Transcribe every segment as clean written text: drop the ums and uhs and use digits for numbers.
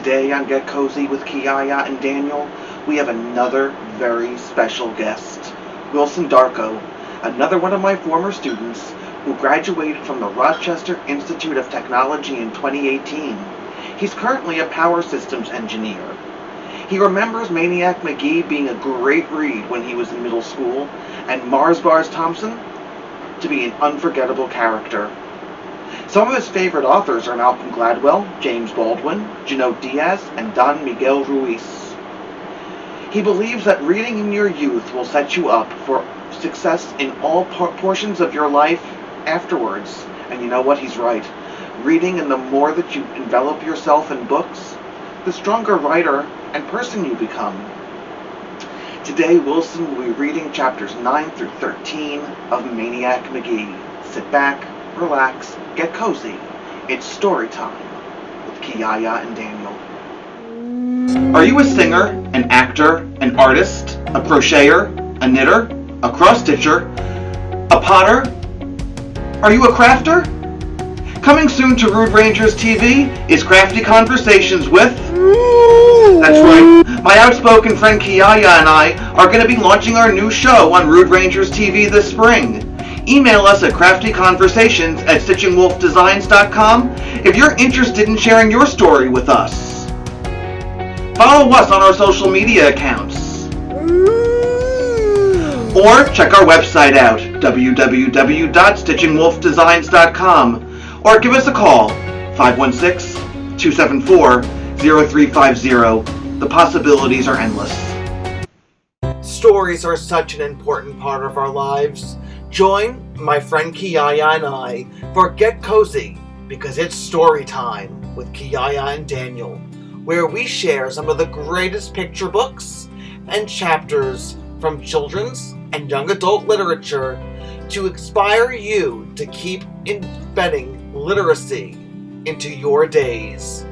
Today on Get Cozy with Kiyaya and Daniel, we have another very special guest, Wilson Darko, another one of my former students who graduated from the Rochester Institute of Technology in 2018. He's currently a power systems engineer. He remembers MANIAC Magee being a great read when he was in middle school, and Mars Bars Thompson to be an unforgettable character. Some of his favorite authors are Malcolm Gladwell, James Baldwin, Junot Diaz, and Don Miguel Ruiz. He believes that reading in your youth will set you up for success in all portions of your life afterwards. And you know what? He's right. Reading, and the more that you envelop yourself in books, the stronger writer and person you become. Today, Wilson will be reading chapters 9 through 13 of MANIAC Magee. Sit back, relax, get cozy. It's story time with Kiyaya and Daniel. Are you a singer, an actor, an artist, a crocheter, a knitter, a cross-stitcher, a potter? Are you a crafter? Coming soon to Rude Rangers TV is Crafty Conversations with... That's right, my outspoken friend Kiyaya and I are going to be launching our new show on Rude Rangers TV this spring. Email us at craftyconversations@STITCHINGwolfdesigns.com if you're interested in sharing your story with us. Follow us on our social media accounts. Or check our website out, www.stitchingwolfdesigns.com, or give us a call, 516-274-0350. The possibilities are endless. Stories are such an important part of our lives. Join my friend Kiyaya and I for Get Cozy, because it's story time with Kiyaya and Daniel, where we share some of the greatest picture books and chapters from children's and young adult literature to inspire you to keep embedding literacy into your days.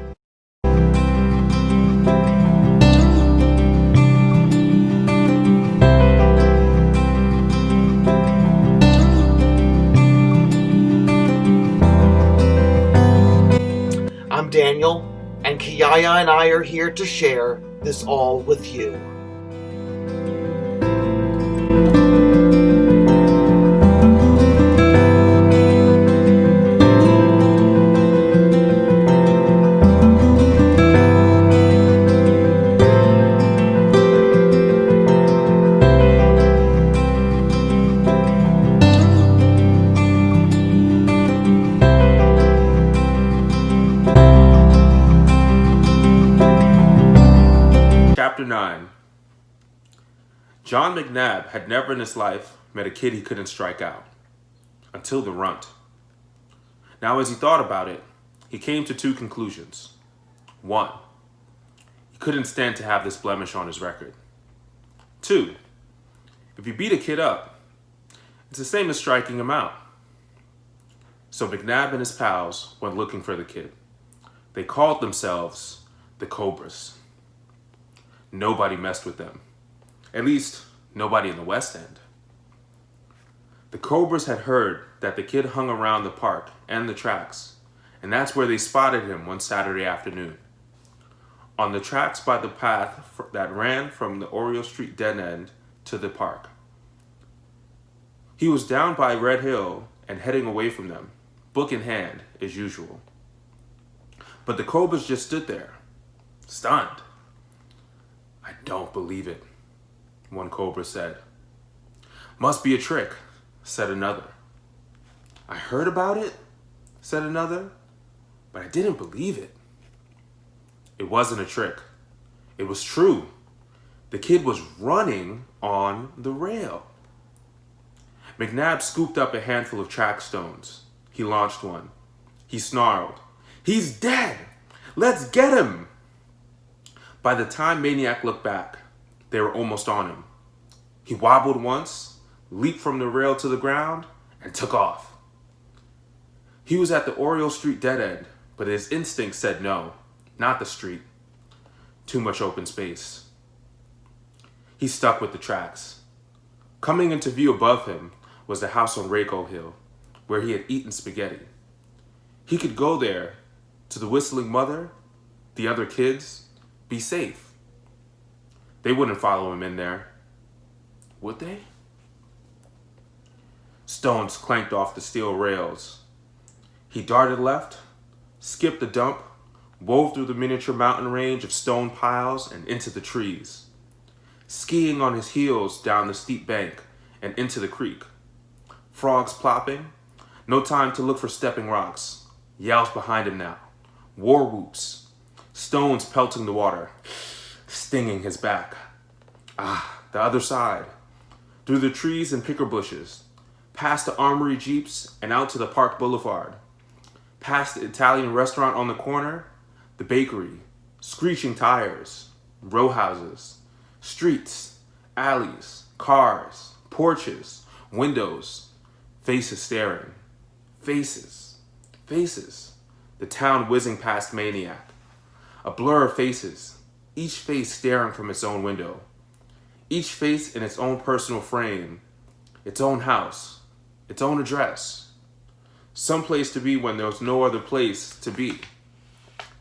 I'm Daniel, and Kiyaya and I are here to share this all with you. Chapter 9. John McNabb had never in his life met a kid he couldn't strike out, until the runt. Now, as he thought about it, he came to two conclusions. One, he couldn't stand to have this blemish on his record. Two, if you beat a kid up, it's the same as striking him out. So McNabb and his pals went looking for the kid. They called themselves the Cobras. Nobody messed with them. At least, nobody in the West End. The Cobras had heard that the kid hung around the park and the tracks, and that's where they spotted him one Saturday afternoon. On the tracks by the path that ran from the Oriole Street dead end to the park. He was down by Red Hill and heading away from them, book in hand, as usual. But the Cobras just stood there, stunned. "I don't believe it," one Cobra said. "Must be a trick," said another. "I heard about it," said another, "but I didn't believe it." It wasn't a trick. It was true. The kid was running on the rail. McNabb scooped up a handful of track stones. He launched one. He snarled, "He's dead! Let's get him!" By the time Maniac looked back, they were almost on him. He wobbled once, leaped from the rail to the ground, and took off. He was at the Oriole Street dead end, but his instinct said no, not the street. Too much open space. He stuck with the tracks. Coming into view above him was the house on Rayco Hill, where he had eaten spaghetti. He could go there, to the Whistling Mother, the other kids, be safe. They wouldn't follow him in there, would they? Stones clanked off the steel rails. He darted left, skipped the dump, wove through the miniature mountain range of stone piles and into the trees, skiing on his heels down the steep bank and into the creek. Frogs plopping, no time to look for stepping rocks. Yells behind him now, war whoops, stones pelting the water, stinging his back. The other side, through the trees and picker bushes, past the armory jeeps and out to the park boulevard, past the Italian restaurant on the corner, the bakery, screeching tires, row houses, streets, alleys, cars, porches, windows, faces staring, faces, the town whizzing past Maniac, a blur of faces, each face staring from its own window, each face in its own personal frame, its own house, its own address, some place to be when there was no other place to be.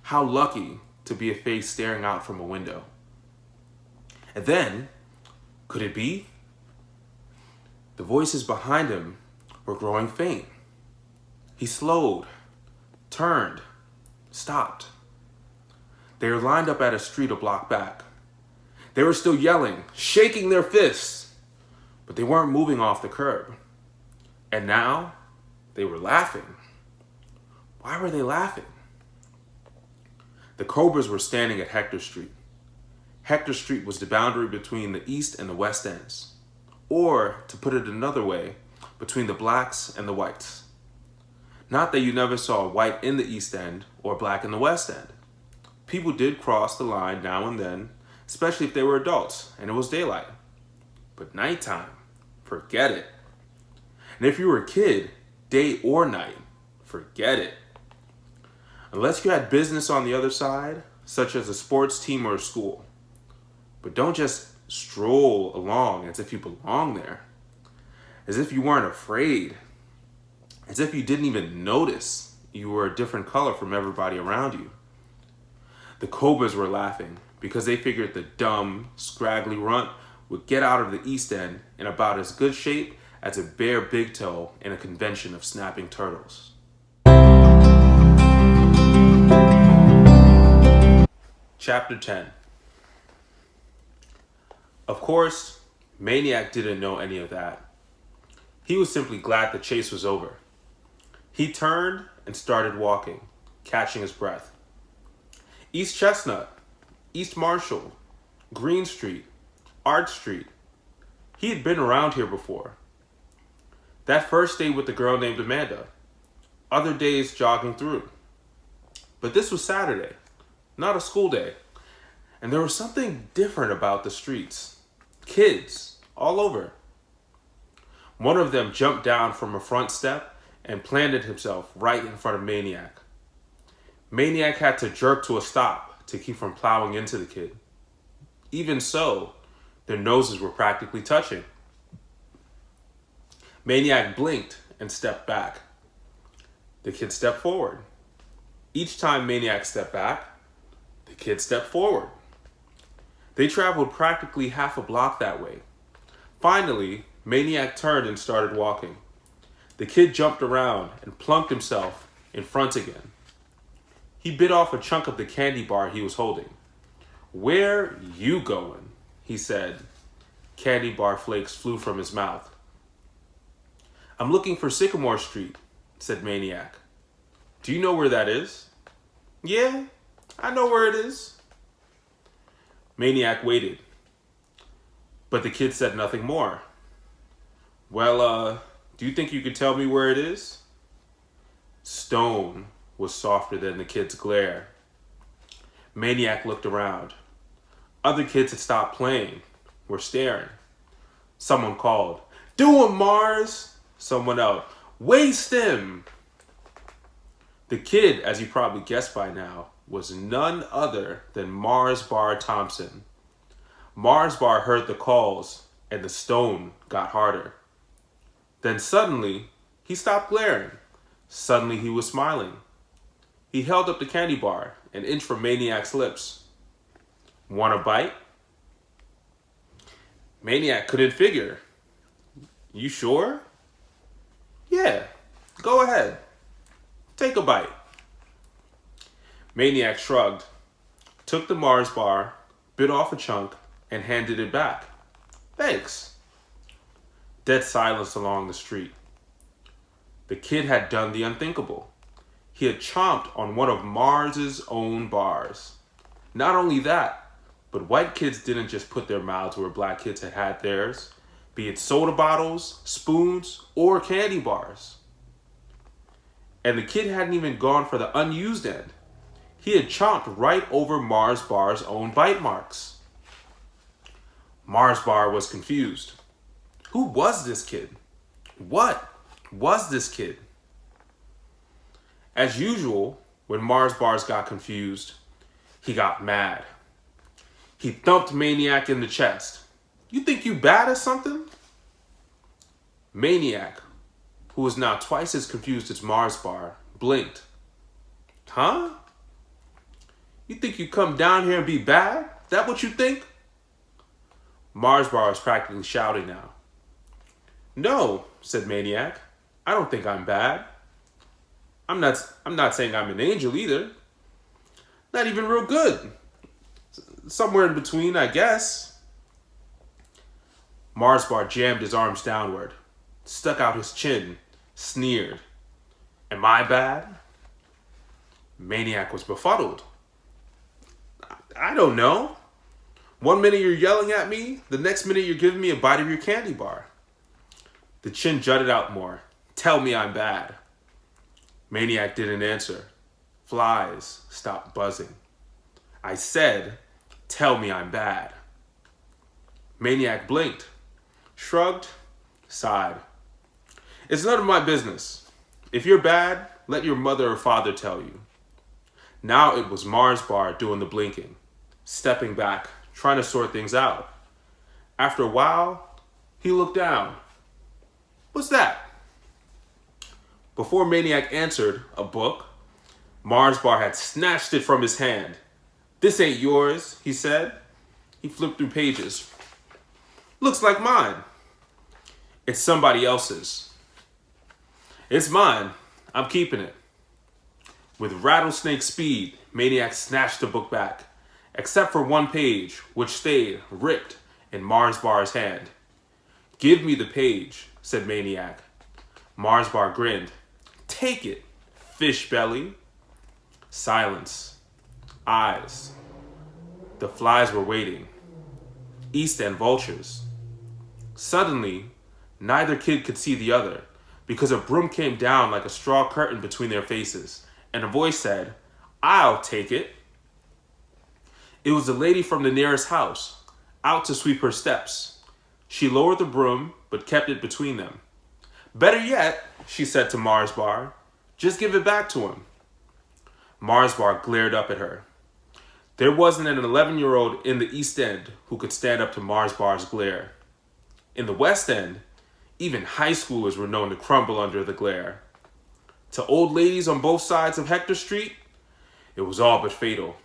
How lucky to be a face staring out from a window. And then, could it be? The voices behind him were growing faint. He slowed, turned, stopped. They were lined up at a street a block back. They were still yelling, shaking their fists, but they weren't moving off the curb. And now, they were laughing. Why were they laughing? The Cobras were standing at Hector Street. Hector Street was the boundary between the East and the West Ends. Or, to put it another way, between the blacks and the whites. Not that you never saw a white in the East End or black in the West End. People did cross the line now and then, especially if they were adults and it was daylight. But nighttime, forget it. And if you were a kid, day or night, forget it. Unless you had business on the other side, such as a sports team or a school. But don't just stroll along as if you belong there. As if you weren't afraid. As if you didn't even notice you were a different color from everybody around you. The Cobras were laughing because they figured the dumb, scraggly runt would get out of the East End in about as good shape as a bare big toe in a convention of snapping turtles. Chapter 10. Of course, Maniac didn't know any of that. He was simply glad the chase was over. He turned and started walking, catching his breath. East Chestnut, East Marshall, Green Street, Art Street. He had been around here before. That first day with the girl named Amanda. Other days jogging through. But this was Saturday, not a school day. And there was something different about the streets. Kids, all over. One of them jumped down from a front step and planted himself right in front of Maniac. Maniac had to jerk to a stop to keep from plowing into the kid. Even so, their noses were practically touching. Maniac blinked and stepped back. The kid stepped forward. Each time Maniac stepped back, the kid stepped forward. They traveled practically half a block that way. Finally, Maniac turned and started walking. The kid jumped around and plunked himself in front again. He bit off a chunk of the candy bar he was holding. "Where you going?" he said. Candy bar flakes flew from his mouth. "I'm looking for Sycamore Street," said Maniac. "Do you know where that is?" "Yeah, I know where it is." Maniac waited, but the kid said nothing more. "Well, do you think you could tell me where it is?" Stone was softer than the kid's glare. Maniac looked around. Other kids had stopped playing, were staring. Someone called, "Do him, Mars!" Someone else, "Waste him!" The kid, as you probably guessed by now, was none other than Mars Bar Thompson. Mars Bar heard the calls, and the stone got harder. Then suddenly, he stopped glaring. Suddenly, he was smiling. He held up the candy bar an inch from Maniac's lips. Want a bite? Maniac couldn't figure. You sure? Yeah, go ahead. Take a bite. Maniac shrugged, took the Mars bar, bit off a chunk, and handed it back. Thanks. Dead silence along the street. The kid had done the unthinkable. He had chomped on one of Mars's own bars. Not only that, but white kids didn't just put their mouths where black kids had had theirs, be it soda bottles, spoons, or candy bars. And the kid hadn't even gone for the unused end. He had chomped right over Mars bar's own bite marks. Mars bar was confused. Who was this kid? What was this kid? As usual, when Mars bars got confused, he got mad. He thumped Maniac in the chest. You think you bad at something? Maniac, who was now twice as confused as Mars bar, blinked. Huh? You think you come down here and be bad? That what you think? Mars bar was practically shouting now. No, said Maniac. I don't think I'm bad. I'm not saying I'm an angel either. Not even real good. Somewhere in between, I guess. Mars bar jammed his arms downward, stuck out his chin, sneered. Am I bad? Maniac was befuddled. I don't know. One minute you're yelling at me, the next minute you're giving me a bite of your candy bar. The chin jutted out more. Tell me I'm bad. Maniac didn't answer. Flies stopped buzzing. I said, tell me I'm bad. Maniac blinked, shrugged, sighed. It's none of my business. If you're bad, let your mother or father tell you. Now it was Mars bar doing the blinking, stepping back, trying to sort things out. After a while, he looked down. What's that? Before Maniac answered, a book, Mars bar had snatched it from his hand. This ain't yours, he said. He flipped through pages. Looks like mine. It's somebody else's. It's mine. I'm keeping it. With rattlesnake speed, Maniac snatched the book back, except for one page, which stayed ripped in Mars bar's hand. Give me the page, said Maniac. Mars bar grinned. Take it, fish belly. Silence. Eyes. The flies were waiting. East End vultures. Suddenly, neither kid could see the other because a broom came down like a straw curtain between their faces, and a voice said, I'll take it. It was the lady from the nearest house, out to sweep her steps. She lowered the broom, but kept it between them. Better yet, she said to Mars bar, just give it back to him. Mars bar glared up at her. There wasn't an 11-year-old in the East End who could stand up to Mars bar's glare. In the West End, even high schoolers were known to crumble under the glare. To old ladies on both sides of Hector Street, it was all but fatal.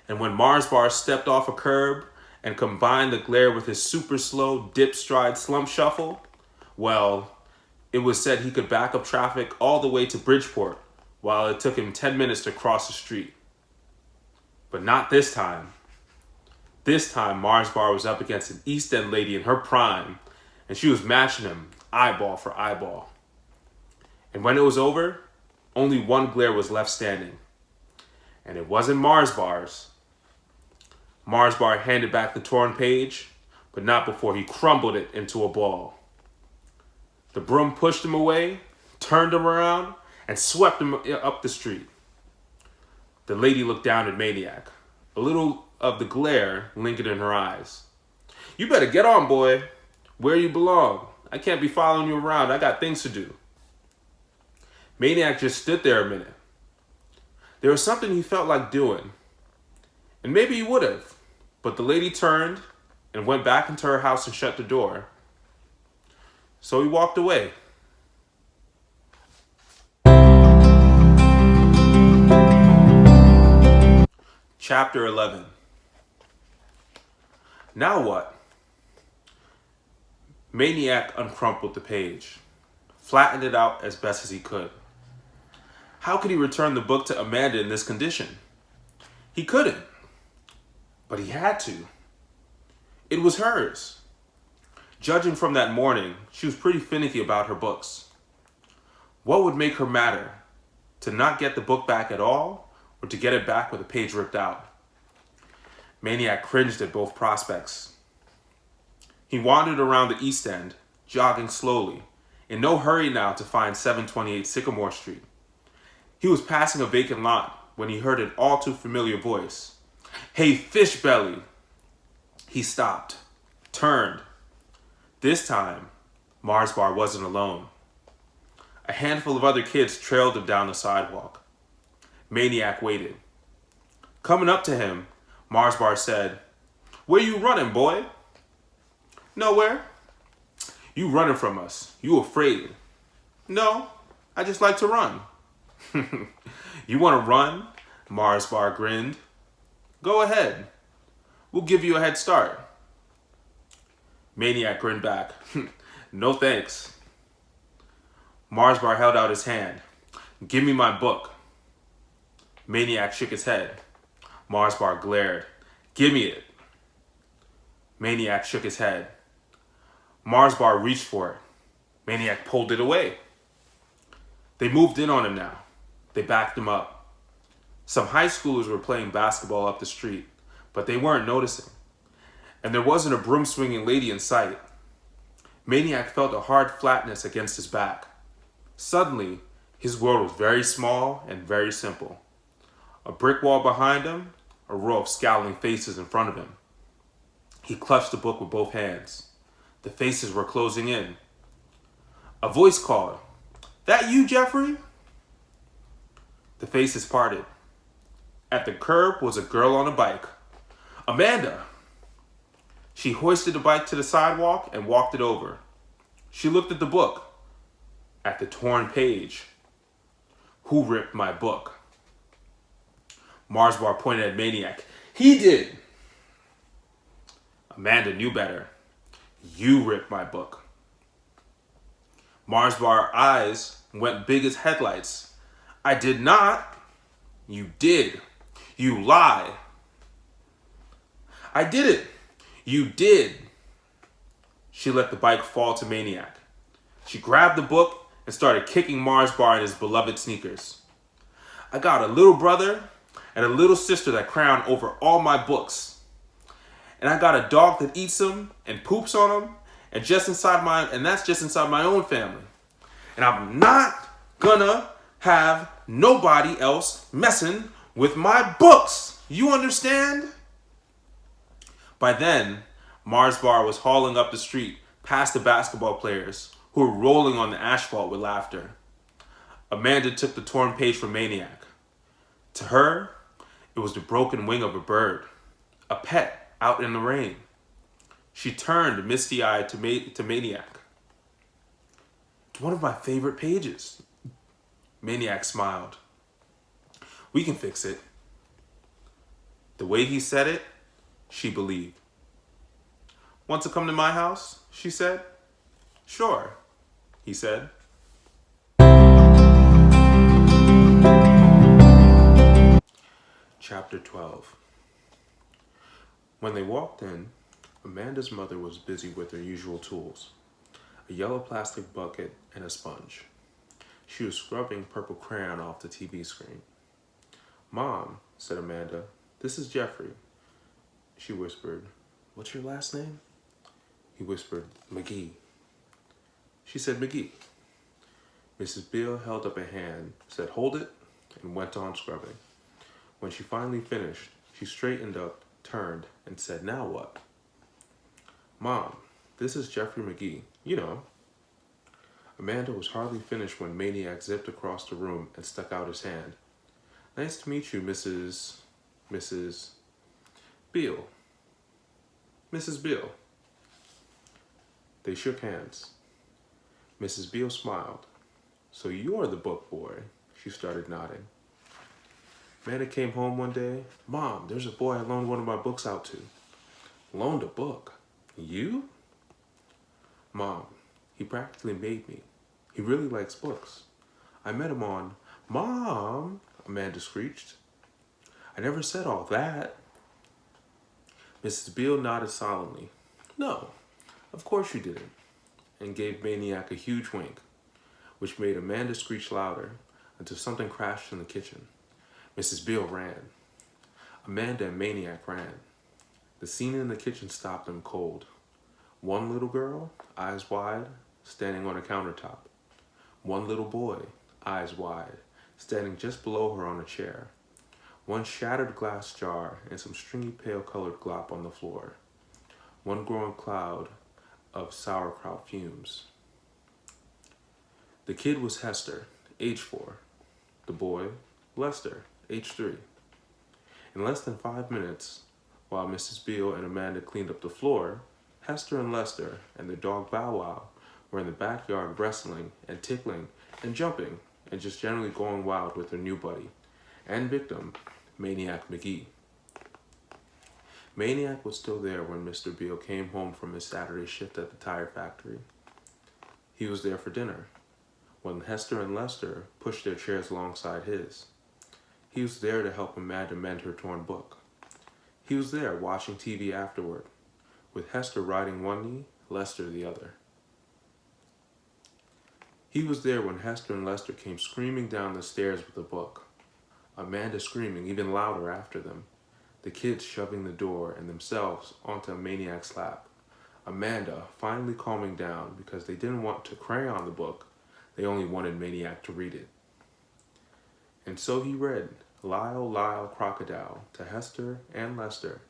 And when Mars bar stepped off a curb and combined the glare with his super slow dip stride slump shuffle, well, it was said he could back up traffic all the way to Bridgeport while it took him 10 minutes to cross the street. But not this time. This time, Mars bar was up against an East End lady in her prime, and she was matching him eyeball for eyeball. And when it was over, only one glare was left standing. And it wasn't Mars bar's. Mars bar handed back the torn page, but not before he crumbled it into a ball. The broom pushed him away, turned him around, and swept him up the street. The lady looked down at Maniac. A little of the glare lingered in her eyes. You better get on, boy. Where you belong. I can't be following you around. I got things to do. Maniac just stood there a minute. There was something he felt like doing. And maybe he would have. But the lady turned and went back into her house and shut the door. So he walked away. Chapter 11. Now what? Maniac uncrumpled the page, flattened it out as best as he could. How could he return the book to Amanda in this condition? He couldn't, but he had to. It was hers. Judging from that morning, she was pretty finicky about her books. What would make her matter? To not get the book back at all, or to get it back with a page ripped out? Maniac cringed at both prospects. He wandered around the East End, jogging slowly, in no hurry now to find 728 Sycamore Street. He was passing a vacant lot when he heard an all too familiar voice. "Hey, Fishbelly!" He stopped, turned. This time, Mars Bar wasn't alone. A handful of other kids trailed him down the sidewalk. Maniac waited. Coming up to him, Mars Bar said, "Where you running, boy?" "Nowhere." "You running from us. You afraid?" "No, I just like to run." "You want to run?" Mars Bar grinned. "Go ahead. We'll give you a head start." Maniac grinned back. "No thanks." Mars Bar held out his hand. "Give me my book." Maniac shook his head. Mars Bar glared. "Give me it." Maniac shook his head. Mars Bar reached for it. Maniac pulled it away. They moved in on him now. They backed him up. Some high schoolers were playing basketball up the street, but they weren't noticing. And there wasn't a broom-swinging lady in sight. Maniac felt a hard flatness against his back. Suddenly, his world was very small and very simple. A brick wall behind him, a row of scowling faces in front of him. He clutched the book with both hands. The faces were closing in. A voice called, "That you, Jeffrey?" The faces parted. At the curb was a girl on a bike. "Amanda!" She hoisted the bike to the sidewalk and walked it over. She looked at the book. At the torn page. "Who ripped my book?" Mars Bar pointed at Maniac. "He did." Amanda knew better. "You ripped my book." Mars Bar's eyes went big as headlights. "I did not." "You did. You lie." "I did it." "You did." She let the bike fall to Maniac. She grabbed the book and started kicking Mars Bar in his beloved sneakers. "I got a little brother and a little sister that cry over all my books. And I got a dog that eats them and poops on them, and that's just inside my own family. And I'm not gonna have nobody else messing with my books. You understand?" By then, Mars Bar was hauling up the street past the basketball players who were rolling on the asphalt with laughter. Amanda took the torn page from Maniac. To her, it was the broken wing of a bird, a pet out in the rain. She turned misty-eyed to Maniac. "It's one of my favorite pages." Maniac smiled. "We can fix it." The way he said it, she believed. "Want to come to my house?" she said. "Sure," he said. Chapter 12. When they walked in, Amanda's mother was busy with her usual tools, a yellow plastic bucket and a sponge. She was scrubbing purple crayon off the TV screen. "Mom," said Amanda, "this is Jeffrey." She whispered, "What's your last name?" He whispered, "McGee." She said, "McGee." Mrs. Beale held up a hand, said, "Hold it," and went on scrubbing. When she finally finished, she straightened up, turned, and said, "Now what?" "Mom, this is Jeffrey McGee. You know." Amanda was hardly finished when Maniac zipped across the room and stuck out his hand. "Nice to meet you, Mrs. Beale." "Mrs. Beale." They shook hands. Mrs. Beale smiled. "So you're the book boy." She started nodding. Amanda came home one day. Mom, there's a boy I loaned one of my books out to. Loaned a book? You? Mom, he practically made me. He really likes books. I met him on... Mom, Amanda screeched. I never said all that. Mrs. Beale nodded solemnly. No, of course you didn't, and gave Maniac a huge wink, which made Amanda screech louder until something crashed in the kitchen. Mrs. Beale ran. Amanda and Maniac ran. The scene in the kitchen stopped them cold. One little girl, eyes wide, standing on a countertop. One little boy, eyes wide, standing just below her on a chair. One shattered glass jar and some stringy pale-colored glop on the floor. One growing cloud of sauerkraut fumes. The kid was Hester, age 4. The boy, Lester, age 3. In less than 5 minutes, while Mrs. Beale and Amanda cleaned up the floor, Hester and Lester and their dog Bow Wow were in the backyard wrestling and tickling and jumping and just generally going wild with their new buddy and victim, Maniac Magee. Maniac was still there when Mr. Beale came home from his Saturday shift at the tire factory. He was there for dinner, when Hester and Lester pushed their chairs alongside his. He was there to help Amanda mend her torn book. He was there watching TV afterward, with Hester riding one knee, Lester the other. He was there when Hester and Lester came screaming down the stairs with a book. Amanda screaming even louder after them. The kids shoving the door and themselves onto Maniac's lap. Amanda finally calming down because they didn't want to crayon the book. They only wanted Maniac to read it. And so he read Lyle, Lyle, Crocodile to Hester and Lester,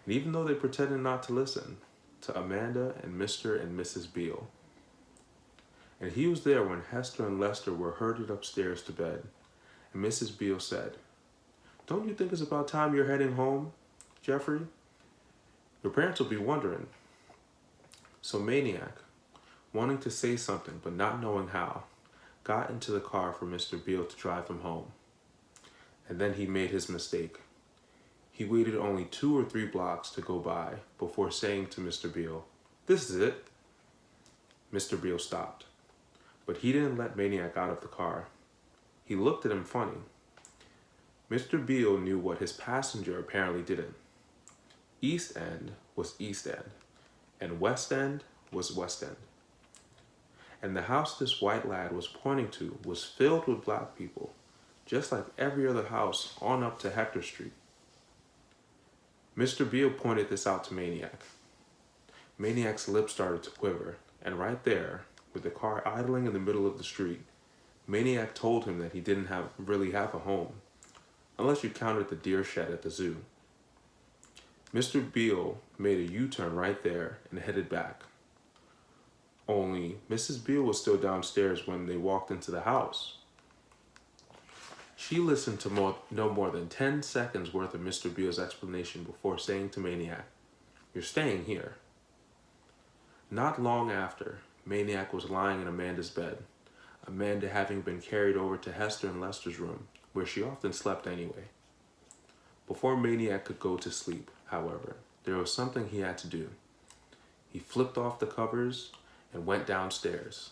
and even though they pretended not to listen, to Amanda and Mr. and Mrs. Beale. And he was there when Hester and Lester were herded upstairs to bed, and Mrs. Beale said, "Don't you think it's about time you're heading home, Jeffrey? Your parents will be wondering." So Maniac, wanting to say something but not knowing how, got into the car for Mr. Beale to drive him home. And then he made his mistake. He waited only 2 or 3 blocks to go by before saying to Mr. Beale, "This is it." Mr. Beale stopped, but he didn't let Maniac out of the car. He looked at him funny. Mr. Beale knew what his passenger apparently didn't. East End was East End, and West End was West End. And the house this white lad was pointing to was filled with black people, just like every other house on up to Hector Street. Mr. Beale pointed this out to Maniac. Maniac's lips started to quiver, and right there, with the car idling in the middle of the street, Maniac told him that he didn't really have a home, unless you counted the deer shed at the zoo. Mr. Beale made a U-turn right there and headed back. Only Mrs. Beale was still downstairs when they walked into the house. She listened to no more than 10 seconds worth of Mr. Beale's explanation before saying to Maniac, "You're staying here." Not long after, Maniac was lying in Amanda's bed, Amanda having been carried over to Hester and Lester's room, where she often slept anyway. Before Maniac could go to sleep, however, there was something he had to do. He flipped off the covers and went downstairs.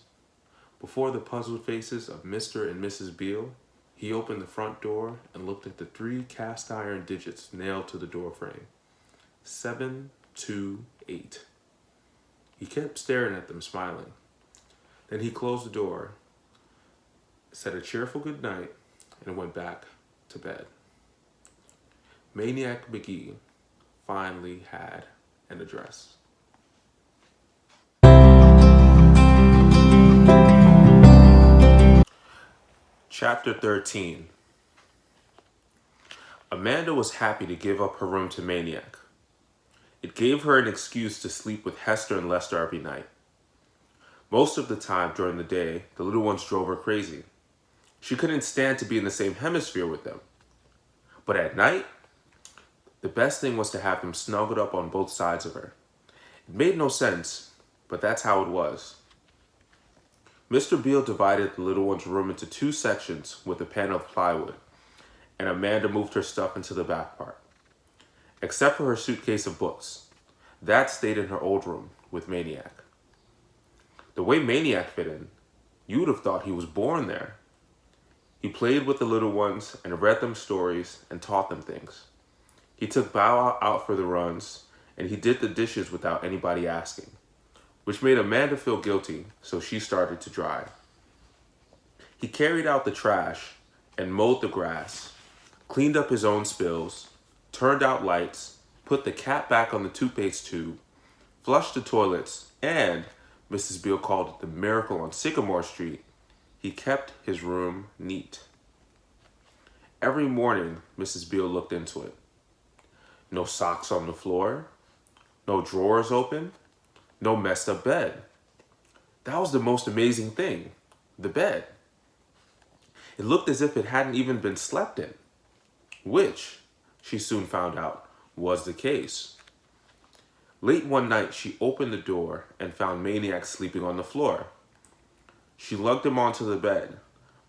Before the puzzled faces of Mr. and Mrs. Beale, he opened the front door and looked at the 3 cast iron digits nailed to the door frame. 728. He kept staring at them, smiling. Then he closed the door, said a cheerful good night, and went back to bed. Maniac Magee finally had an address. Chapter 13. Amanda was happy to give up her room to Maniac. It gave her an excuse to sleep with Hester and Lester every night. Most of the time during the day, the little ones drove her crazy. She couldn't stand to be in the same hemisphere with them. But at night, the best thing was to have them snuggled up on both sides of her. It made no sense, but that's how it was. Mr. Beale divided the little one's room into 2 sections with a panel of plywood, and Amanda moved her stuff into the back part. Except for her suitcase of books. That stayed in her old room with Maniac. The way Maniac fit in, you would have thought he was born there. He played with the little ones and read them stories and taught them things. He took Bow out for the runs, and he did the dishes without anybody asking, which made Amanda feel guilty, so she started to dry. He carried out the trash and mowed the grass, cleaned up his own spills, turned out lights, put the cap back on the toothpaste tube, flushed the toilets, and, Mrs. Beale called it the miracle on Sycamore Street, he kept his room neat. Every morning, Mrs. Beale looked into it. No socks on the floor, no drawers open, no messed up bed. That was the most amazing thing, the bed. It looked as if it hadn't even been slept in, which, she soon found out, was the case. Late one night, she opened the door and found Maniac sleeping on the floor. She lugged him onto the bed,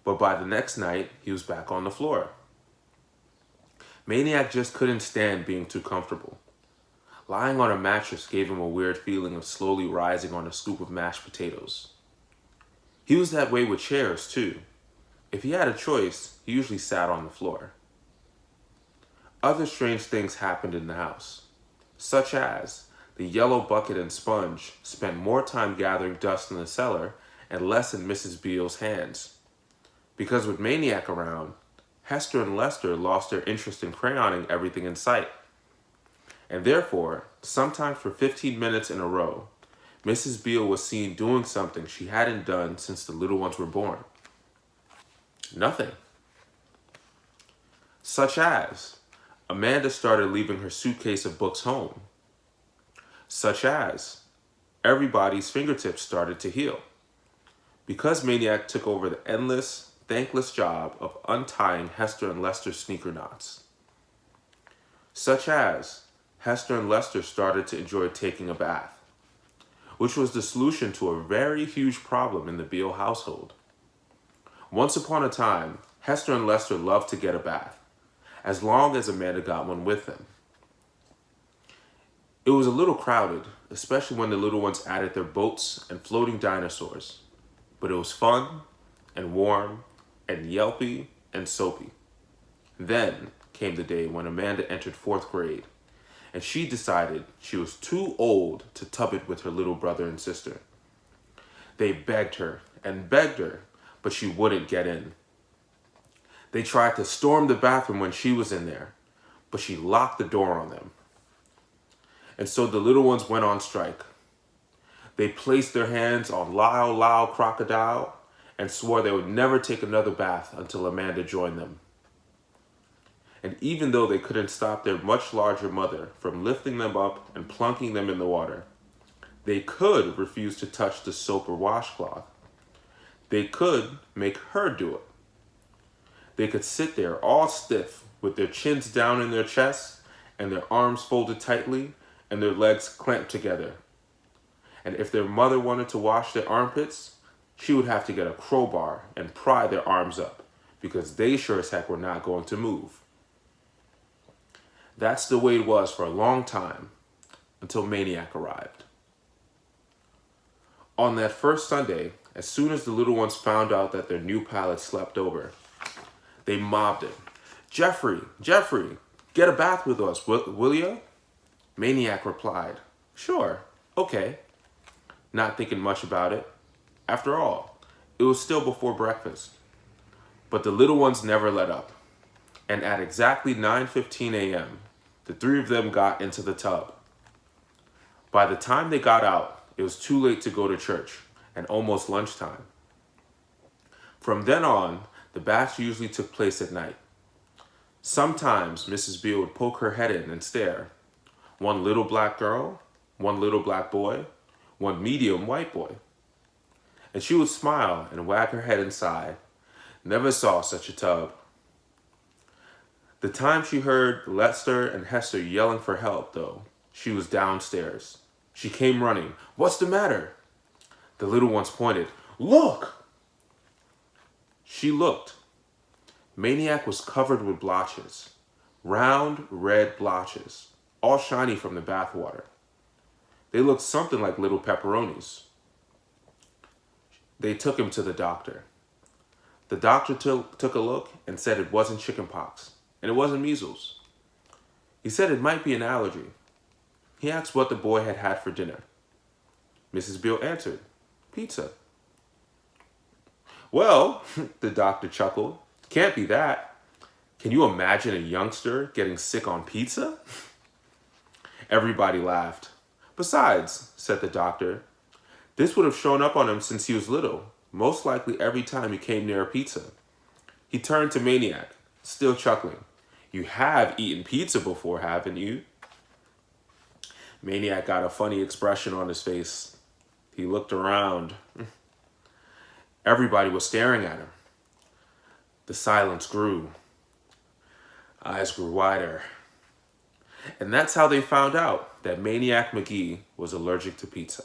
but by the next night, he was back on the floor. Maniac just couldn't stand being too comfortable. Lying on a mattress gave him a weird feeling of slowly rising on a scoop of mashed potatoes. He was that way with chairs, too. If he had a choice, he usually sat on the floor. Other strange things happened in the house, such as the yellow bucket and sponge spent more time gathering dust in the cellar and less in Mrs. Beale's hands. Because with Maniac around, Hester and Lester lost their interest in crayoning everything in sight. And therefore, sometimes for 15 minutes in a row, Mrs. Beale was seen doing something she hadn't done since the little ones were born. Nothing. Such as, Amanda started leaving her suitcase of books home. Such as, everybody's fingertips started to heal. Because Maniac took over the endless, thankless job of untying Hester and Lester's sneaker knots. Such as, Hester and Lester started to enjoy taking a bath, which was the solution to a very huge problem in the Beale household. Once upon a time, Hester and Lester loved to get a bath, as long as Amanda got one with them. It was a little crowded, especially when the little ones added their boats and floating dinosaurs, but it was fun and warm and yelpy and soapy. Then came the day when Amanda entered 4th grade, and she decided she was too old to tub it with her little brother and sister. They begged her and begged her, but she wouldn't get in. They tried to storm the bathroom when she was in there, but she locked the door on them. And so the little ones went on strike. They placed their hands on Lyle Lyle Crocodile and swore they would never take another bath until Amanda joined them. And even though they couldn't stop their much larger mother from lifting them up and plunking them in the water, they could refuse to touch the soap or washcloth. They could make her do it. They could sit there all stiff with their chins down in their chests and their arms folded tightly and their legs clamped together. And if their mother wanted to wash their armpits, she would have to get a crowbar and pry their arms up, because they sure as heck were not going to move. That's the way it was for a long time, until Maniac arrived. On that first Sunday, as soon as the little ones found out that their new pal had slept over, they mobbed him. Jeffrey, get a bath with us, will you? Maniac replied, sure, okay. Not thinking much about it. After all, it was still before breakfast. But the little ones never let up. And at exactly 9:15 a.m., the three of them got into the tub. By the time they got out, it was too late to go to church and almost lunchtime. From then on, the baths usually took place at night. Sometimes Mrs. Beale would poke her head in and stare. One little black girl, one little black boy, one medium white boy. And she would smile and wag her head and sigh. Never saw such a tub. The time she heard Lester and Hester yelling for help, though, she was downstairs. She came running. What's the matter? The little ones pointed. Look! She looked. Maniac was covered with blotches, round red blotches, all shiny from the bathwater. They looked something like little pepperonis. They took him to the doctor. The doctor took a look and said it wasn't chickenpox, and it wasn't measles. He said it might be an allergy. He asked what the boy had had for dinner. Mrs. Beale answered, "Pizza." "Well," the doctor chuckled, "can't be that. Can you imagine a youngster getting sick on pizza?" Everybody laughed. "Besides," said the doctor, "this would have shown up on him since he was little, most likely every time he came near a pizza." He turned to Maniac, still chuckling. "You have eaten pizza before, haven't you?" Maniac got a funny expression on his face. He looked around. Everybody was staring at him. The silence grew. Eyes grew wider. And that's how they found out that Maniac Magee was allergic to pizza.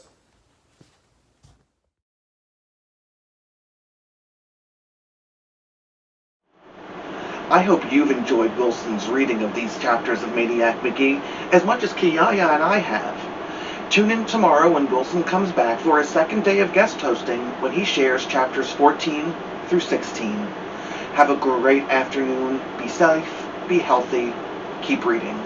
I hope you've enjoyed Wilson's reading of these chapters of Maniac Magee as much as Kiyaya and I have. Tune in tomorrow when Wilson comes back for his second day of guest hosting when he shares chapters 14 through 16. Have a great afternoon. Be safe, be healthy, keep reading.